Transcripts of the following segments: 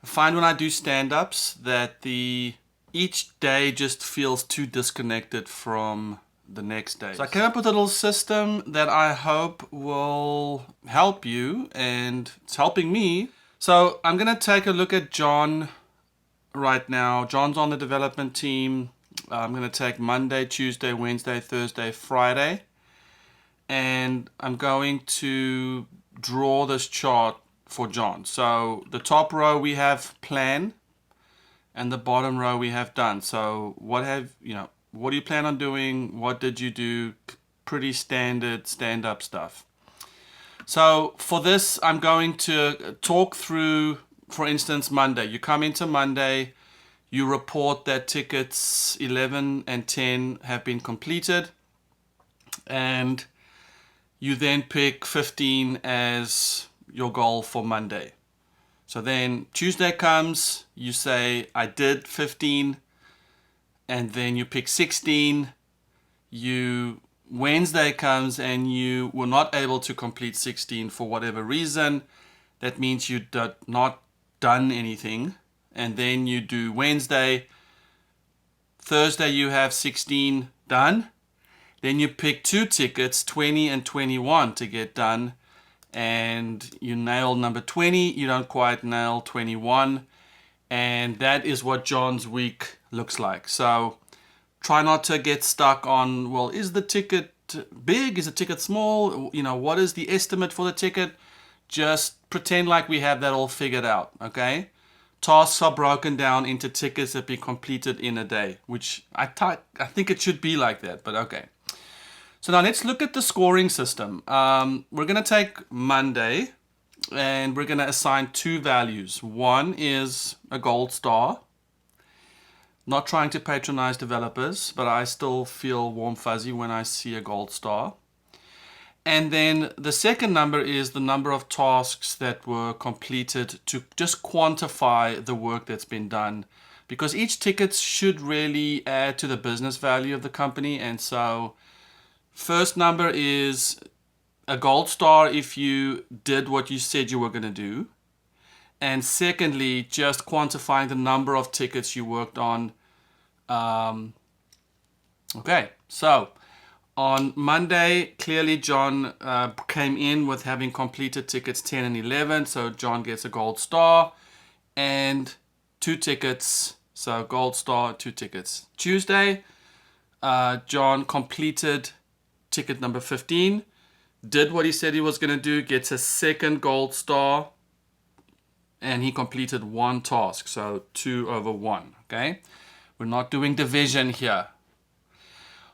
I find when I do stand-ups that each day just feels too disconnected from the next day. So I came up with a little system that I hope will help you, and it's helping me. So I'm going to take a look at John right now. John's on the development team. I'm going to take Monday, Tuesday, Wednesday, Thursday, Friday, and I'm going to draw this chart for John. So the top row we have plan, and the bottom row we have done. So what do you plan on doing? What did you do? Pretty standard stand-up stuff. So for this, I'm going to talk through, for instance, Monday. You come into Monday, you report that tickets 11 and 10 have been completed, and you then pick 15 as your goal for Monday. So then Tuesday comes, you say, I did 15, and then you pick 16. Wednesday comes and you were not able to complete 16 for whatever reason. That means you did not done anything. And then you do Wednesday. Thursday you have 16 done. Then you pick 2 tickets, 20 and 21, to get done. And you nail number 20, you don't quite nail 21. And that is what John's week looks like. So try not to get stuck on, well, is the ticket big? Is the ticket small? What is the estimate for the ticket? Just pretend like we have that all figured out, okay? Tasks are broken down into tickets that be completed in a day, which I think it should be like that, but okay. So now let's look at the scoring system. We're going to take Monday and we're going to assign 2 values. One is a gold star. Not trying to patronize developers, but I still feel warm fuzzy when I see a gold star. And then the second number is the number of tasks that were completed, to just quantify the work that's been done, because each ticket should really add to the business value of the company. And so first number is a gold star if you did what you said you were going to do. And secondly, just quantifying the number of tickets you worked on. Okay, so on Monday, clearly John came in with having completed tickets 10 and 11. So John gets a gold star and 2 tickets. So gold star, 2 tickets. Tuesday, John completed ticket number 15. Did what he said he was going to do, gets a second gold star, and he completed 1 task, so 2 over 1, okay? We're not doing division here.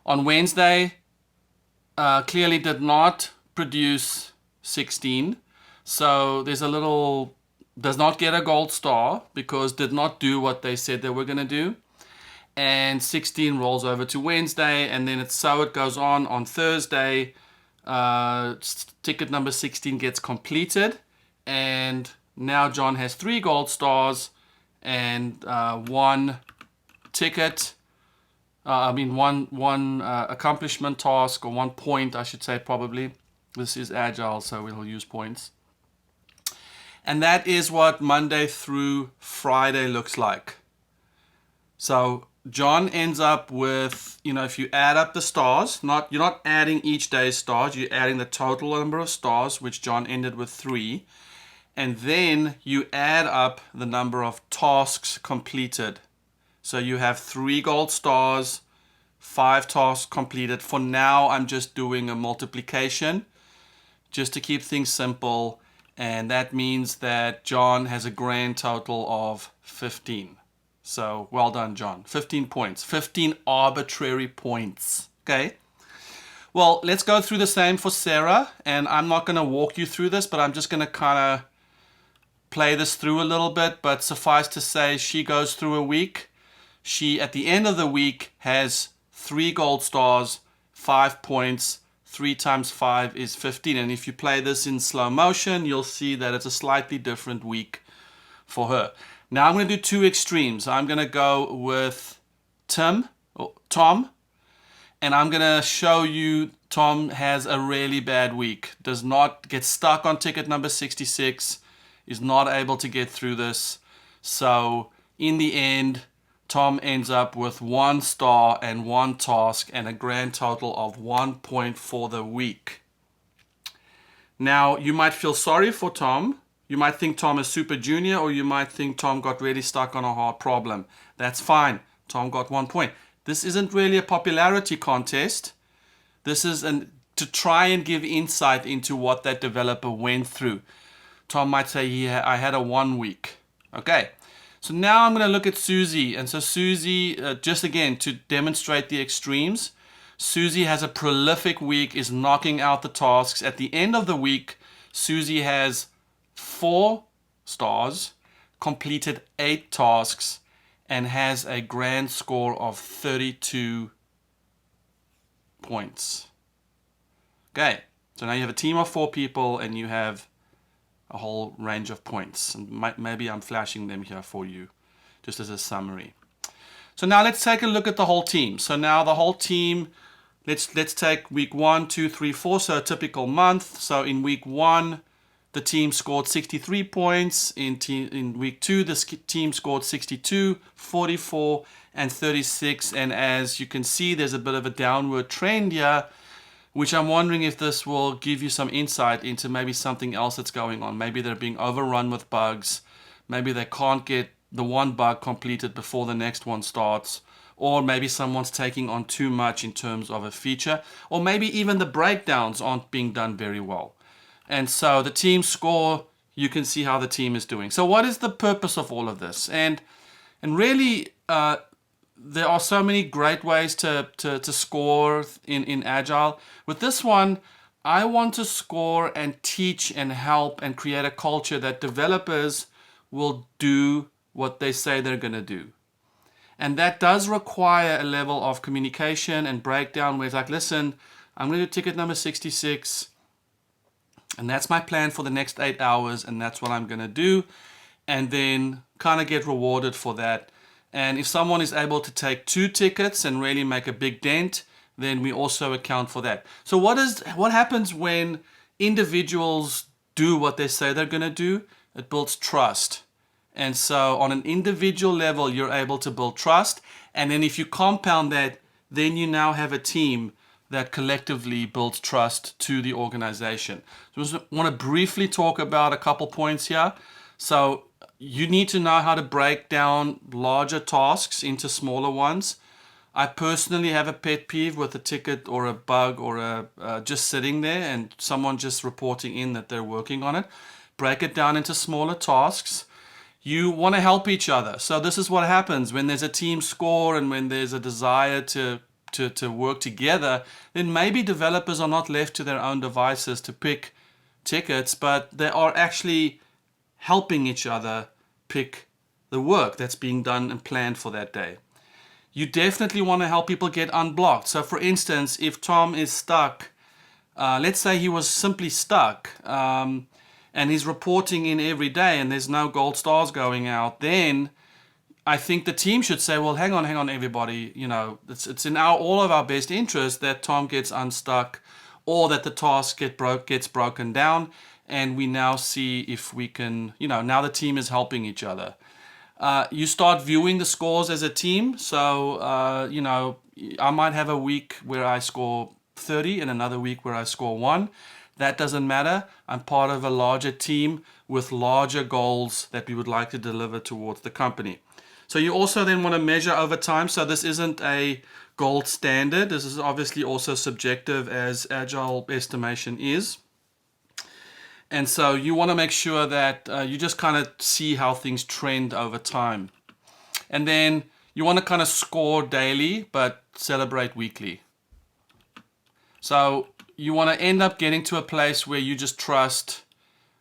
On Wednesday, clearly did not produce 16, so there's does not get a gold star because did not do what they said they were going to do. And 16 rolls over to Wednesday, and then it goes on. On Thursday, ticket number 16 gets completed, and now John has 3 gold stars and 1 ticket. One accomplishment task, or 1 point, I should say, probably. This is agile, so we'll use points. And that is what Monday through Friday looks like. So John ends up with, if you add up the stars, you're not adding each day's stars, you're adding the total number of stars, which John ended with 3. And then you add up the number of tasks completed. So you have 3 gold stars, 5 tasks completed. For now, I'm just doing a multiplication just to keep things simple. And that means that John has a grand total of 15. So well done, John. 15 points. 15 arbitrary points. Okay. Well, let's go through the same for Sarah. And I'm not going to walk you through this, but I'm just going to kind of play this through a little bit. But suffice to say, she goes through a week. She, at the end of the week, has 3 gold stars, 5 points. 3 times 5 is 15. And if you play this in slow motion, you'll see that it's a slightly different week for her. Now I'm going to do 2 extremes. I'm going to go with Tom, and I'm going to show you Tom has a really bad week. Does not get stuck on ticket number 66, is not able to get through this. So in the end, Tom ends up with 1 star and 1 task and a grand total of 1 point for the week. Now, you might feel sorry for Tom. You might think Tom is super junior, or you might think Tom got really stuck on a hard problem. That's fine. Tom got 1 point. This isn't really a popularity contest. This is to try and give insight into what that developer went through. Tom might say, I had a 1 week. Okay. So now I'm going to look at Susie. And so Susie, just again, to demonstrate the extremes, Susie has a prolific week, is knocking out the tasks. At the end of the week, Susie has 4 stars, completed 8 tasks, and has a grand score of 32 points. Okay, so now you have a team of 4 people and you have a whole range of points. And maybe I'm flashing them here for you, just as a summary. So now let's take a look at the whole team. So now the whole team, let's take week 1, 2, 3, 4, so a typical month. So in week 1, the team scored 63 points. In week 2, the team scored 62, 44, and 36. And as you can see, there's a bit of a downward trend here, which I'm wondering if this will give you some insight into maybe something else that's going on. Maybe they're being overrun with bugs. Maybe they can't get the one bug completed before the next one starts. Or maybe someone's taking on too much in terms of a feature. Or maybe even the breakdowns aren't being done very well. And so the team score, you can see how the team is doing. So what is the purpose of all of this? And really, there are so many great ways to score in Agile. With this one, I want to score and teach and help and create a culture that developers will do what they say they're going to do. And that does require a level of communication and breakdown where it's like, listen, I'm going to do ticket number 66, and that's my plan for the next 8 hours, and that's what I'm going to do. And then kind of get rewarded for that. And if someone is able to take 2 tickets and really make a big dent, then we also account for that. So what happens when individuals do what they say they're going to do? It builds trust. And so on an individual level, you're able to build trust. And then if you compound that, then you now have a team that collectively builds trust to the organization. So I just want to briefly talk about a couple points here. So you need to know how to break down larger tasks into smaller ones. I personally have a pet peeve with a ticket or a bug or just sitting there and someone just reporting in that they're working on it. Break it down into smaller tasks. You want to help each other. So this is what happens when there's a team score and when there's a desire to work together, then maybe developers are not left to their own devices to pick tickets, but they are actually helping each other pick the work that's being done and planned for that day. You definitely want to help people get unblocked. So for instance, if Tom is stuck, let's say he was simply stuck, and he's reporting in every day and there's no gold stars going out, then I think the team should say, well, hang on, everybody. You know, it's in all of our best interest that Tom gets unstuck or that the task gets broken down. And we now see if we can, now the team is helping each other. You start viewing the scores as a team. So, I might have a week where I score 30 and another week where I score 1. That doesn't matter. I'm part of a larger team with larger goals that we would like to deliver towards the company. So you also then want to measure over time. So this isn't a gold standard. This is obviously also subjective as Agile estimation is. And so you want to make sure that you just kind of see how things trend over time. And then you want to kind of score daily, but celebrate weekly. So you want to end up getting to a place where you just trust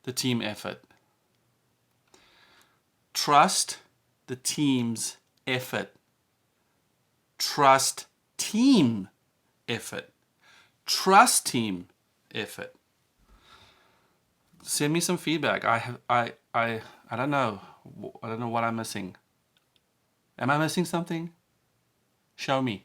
the team effort. Trust the team's effort. Trust team effort. Trust team effort. Send me some feedback. I don't know. I don't know what I'm missing. Am I missing something? Show me.